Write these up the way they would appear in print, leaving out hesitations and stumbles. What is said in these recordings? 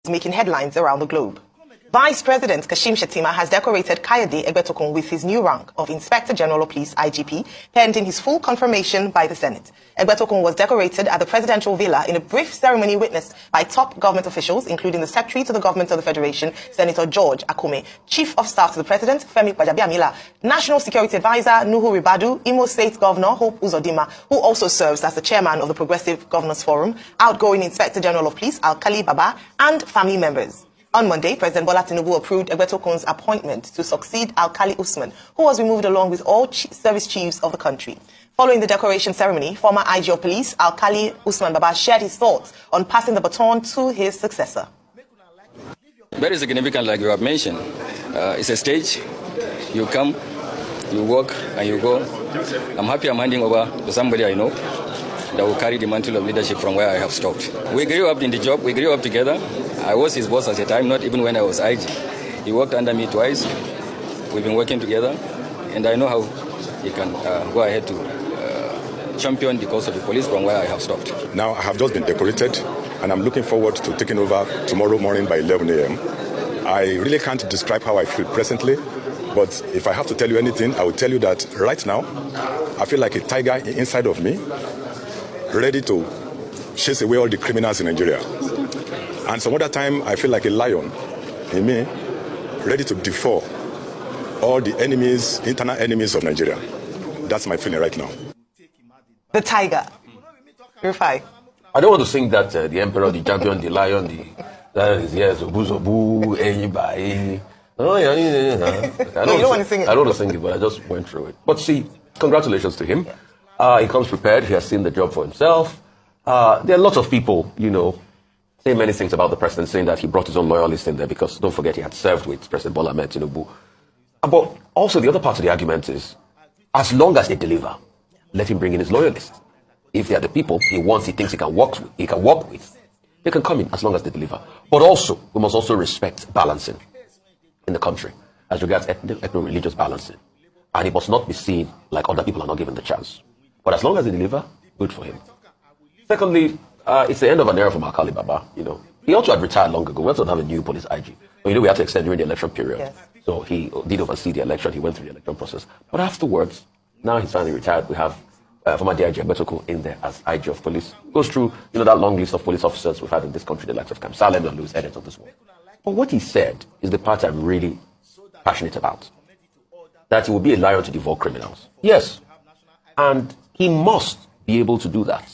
making headlines around the globe. Vice President Kashim Shetima has decorated Kayode Egbetokun with his new rank of Inspector General of Police (IGP), pending his full confirmation by the Senate. Egbetokun was decorated at the presidential villa in a brief ceremony witnessed by top government officials, including the Secretary to the Government of the Federation, Senator George Akume, Chief of Staff to the President, Femi Gbajabiamila, National Security Advisor, Nuhu Ribadu, Imo State Governor, Hope Uzodinma, who also serves as the chairman of the Progressive Governors Forum, outgoing Inspector General of Police, Alkali Baba, and family members. On Monday, President Bola Tinubu approved Egbetokun's appointment to succeed Alkali Usman, who was removed along with all service chiefs of the country. Following the decoration ceremony, former IG of Police Alkali Usman Baba shared his thoughts on passing the baton to his successor. Very significant, like you have mentioned. It's a stage. You come, you walk, and you go. I'm happy I'm handing over to somebody I know that will carry the mantle of leadership from where I have stopped. We grew up in the job. We grew up together. I was his boss at a time, not even when I was IG. He worked under me twice. We've been working together, and I know how he can go ahead to champion the cause of the police from where I have stopped. Now I have just been decorated, and I'm looking forward to taking over tomorrow morning by 11 a.m. I really can't describe how I feel presently, but if I have to tell you anything, I will tell you that right now, I feel like a tiger inside of me, ready to chase away all the criminals in Nigeria. And some other time, I feel like a lion in me, ready to devour all the enemies, internal enemies of Nigeria. That's my feeling right now. The tiger. Rufai. I don't want to sing that the emperor, the champion, the lion, that is, yes, Zobu, anybody. Oh, yeah. I don't want to sing it. I don't want to sing it, but I just went through it. But see, congratulations to him. He comes prepared. He has seen the job for himself. There are lots of people, say many things about the president, saying that he brought his own loyalists in there because, don't forget, he had served with President Bola Ahmed Tinubu. But also the other part of the argument is, as long as they deliver, let him bring in his loyalists. If they are the people he wants, he thinks he can work with, they can come in as long as they deliver. But also, we must also respect balancing in the country as regards ethno-religious balancing. And it must not be seen like other people are not given the chance. But as long as they deliver, good for him. Secondly, it's the end of an era for Alkali Baba. He also had retired long ago. We also have a new police IG. But we had to extend during the election period. Yes. So he did oversee the election. He went through the election process. But afterwards, now he's finally retired. We have former DIG Egbetokun in there as IG of police. Goes through, that long list of police officers we've had in this country, the likes of Cam Salem and Louis Edit of this world. But what he said is the part I'm really passionate about. That he will be a lion to devour criminals. Yes. And he must be able to do that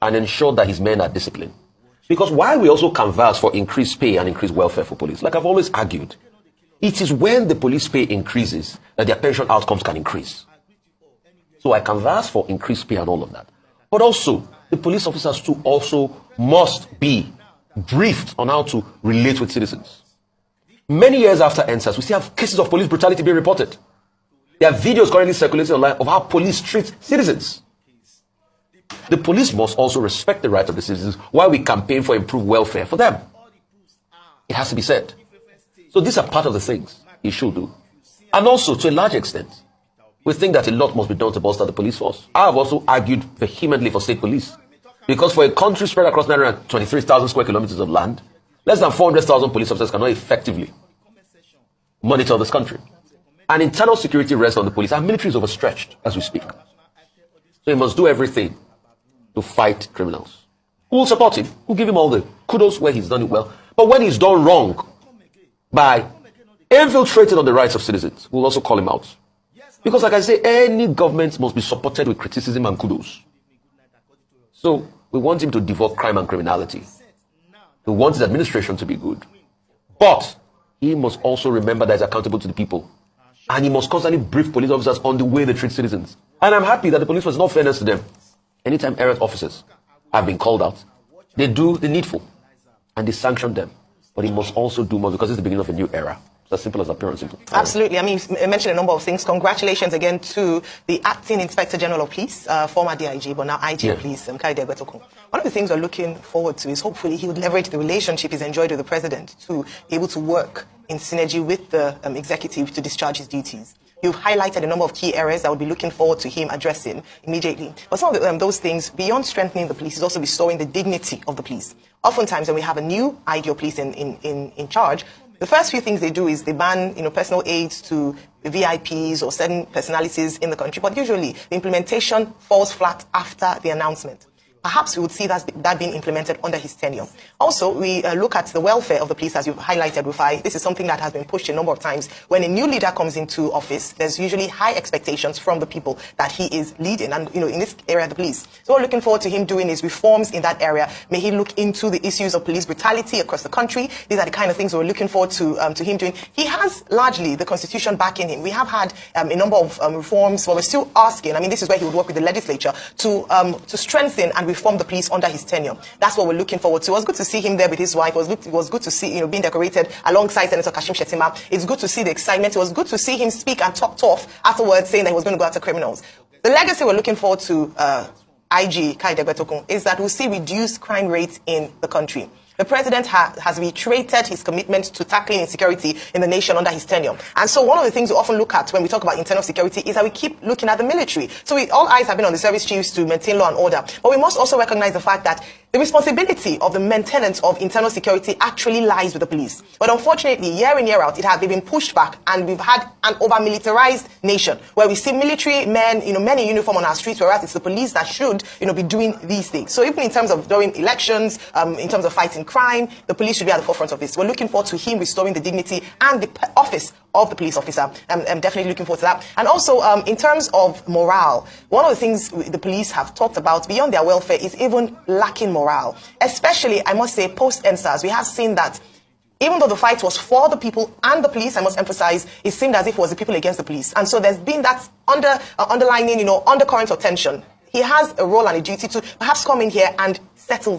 and ensure that his men are disciplined. Because while we also canvass for increased pay and increased welfare for police, like I've always argued, it is when the police pay increases that their pension outcomes can increase. So I canvass for increased pay and all of that. But also, the police officers too also must be briefed on how to relate with citizens. Many years after NSAS, we still have cases of police brutality being reported. There are videos currently circulating online of how police treat citizens. The police must also respect the rights of the citizens while we campaign for improved welfare for them. It has to be said. So these are part of the things he should do. And also, to a large extent, we think that a lot must be done to bolster the police force. I have also argued vehemently for state police. Because for a country spread across 923,000 square kilometers of land, less than 400,000 police officers cannot effectively monitor this country. And internal security rests on the police. Our military is overstretched as we speak. So he must do everything to fight criminals. Who will support him? Who will give him all the kudos where he's done it well? But when he's done wrong by infiltrating on the rights of citizens, we'll also call him out. Because like I say, any government must be supported with criticism and kudos. So we want him to devour crime and criminality. We want his administration to be good. But he must also remember that he's accountable to the people. And he must constantly brief police officers on the way they treat citizens. And I'm happy that the police was not fairness to them. Anytime errant officers have been called out, they do the needful. And they sanction them. But he must also do more because it's the beginning of a new era. It's as simple as appearance. Absolutely. I mean, you mentioned a number of things. Congratulations again to the acting Inspector General of Police, former DIG, but now IG of Police, Kayode Egbetokun. One of the things we're looking forward to is hopefully he would leverage the relationship he's enjoyed with the president to be able to work in synergy with the executive to discharge his duties. You've highlighted a number of key areas that would be looking forward to him addressing immediately. But some of those things, beyond strengthening the police, is also restoring the dignity of the police. Oftentimes, when we have a new ideal police in charge, the first few things they do is they ban, personal aids to VIPs or certain personalities in the country. But usually, the implementation falls flat after the announcement. Perhaps we would see that being implemented under his tenure. Also, we look at the welfare of the police, as you've highlighted, Rufai. This is something that has been pushed a number of times. When a new leader comes into office, there's usually high expectations from the people that he is leading, and in this area, the police. So what we're looking forward to him doing is reforms in that area. May he look into the issues of police brutality across the country. These are the kind of things we're looking forward to him doing. He has largely the Constitution backing him. We have had a number of reforms, but we're still asking. This is where he would work with the legislature to strengthen and reform the police under his tenure. That's what we're looking forward to. It was good to see him there with his wife. It was good to see, being decorated alongside Senator Kashim Shetima. It's good to see the excitement. It was good to see him speak and talk tough afterwards, saying that he was going to go after criminals. The legacy we're looking forward to, IG Kaide Egbetokun, is that we'll see reduced crime rates in the country. The president has reiterated his commitment to tackling insecurity in the nation under his tenure. And so one of the things we often look at when we talk about internal security is that we keep looking at the military. So all eyes have been on the service chiefs to maintain law and order. But we must also recognize the fact that the responsibility of the maintenance of internal security actually lies with the police. But unfortunately, year in, year out, they've been pushed back, and we've had an over-militarized nation where we see military men, men in uniform on our streets, whereas it's the police that should, be doing these things. So even in terms of during elections, in terms of fighting crime, the police should be at the forefront of this. We're looking forward to him restoring the dignity and the office of the police officer. I'm definitely looking forward to that. And also, in terms of morale, one of the things the police have talked about beyond their welfare is even lacking morale. Especially, I must say, post-EndSARS, we have seen that even though the fight was for the people and the police, I must emphasize, it seemed as if it was the people against the police. And so there's been that underlining, undercurrent of tension. He has a role and a duty to perhaps come in here and settle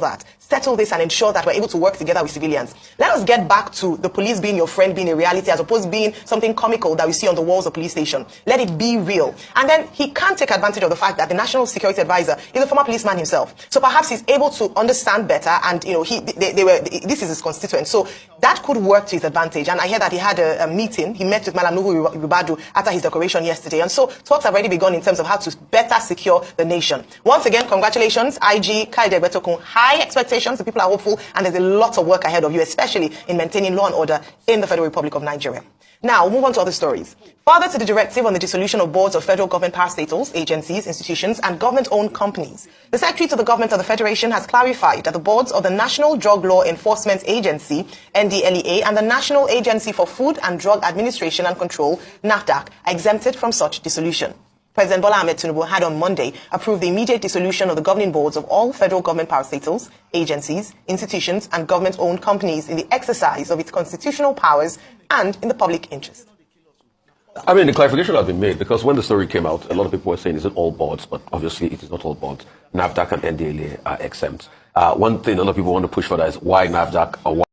this and ensure that we're able to work together with civilians. Let us get back to the police being your friend, being a reality, as opposed to being something comical that we see on the walls of police station. Let it be real. And then he can take advantage of the fact that the National Security Advisor is a former policeman himself. So perhaps he's able to understand better, and this is his constituent. So that could work to his advantage. And I hear that he had a meeting. He met with Malam Nuhu Ribadu after his decoration yesterday. And so talks have already begun in terms of how to better secure the nation. Once again, congratulations, IG Kaide Egbetokun. High expectations, the people are hopeful, and there's a lot of work ahead of you, especially in maintaining law and order in the Federal Republic of Nigeria. Now, we'll move on to other stories. Further to the directive on the dissolution of boards of federal government parastatals, agencies, institutions, and government-owned companies, the Secretary to the Government of the Federation has clarified that the boards of the National Drug Law Enforcement Agency, NDLEA, and the National Agency for Food and Drug Administration and Control, NAFDAC, are exempted from such dissolution. President Bola Ahmed Tinubu had on Monday approved the immediate dissolution of the governing boards of all federal government parastatals, agencies, institutions, and government-owned companies in the exercise of its constitutional powers and in the public interest. The clarification has been made, because when the story came out, a lot of people were saying, is it all boards? But obviously, it is not all boards. NAFDAC and NDLEA are exempt. One thing a lot of people want to push for that is why NAFDAC or why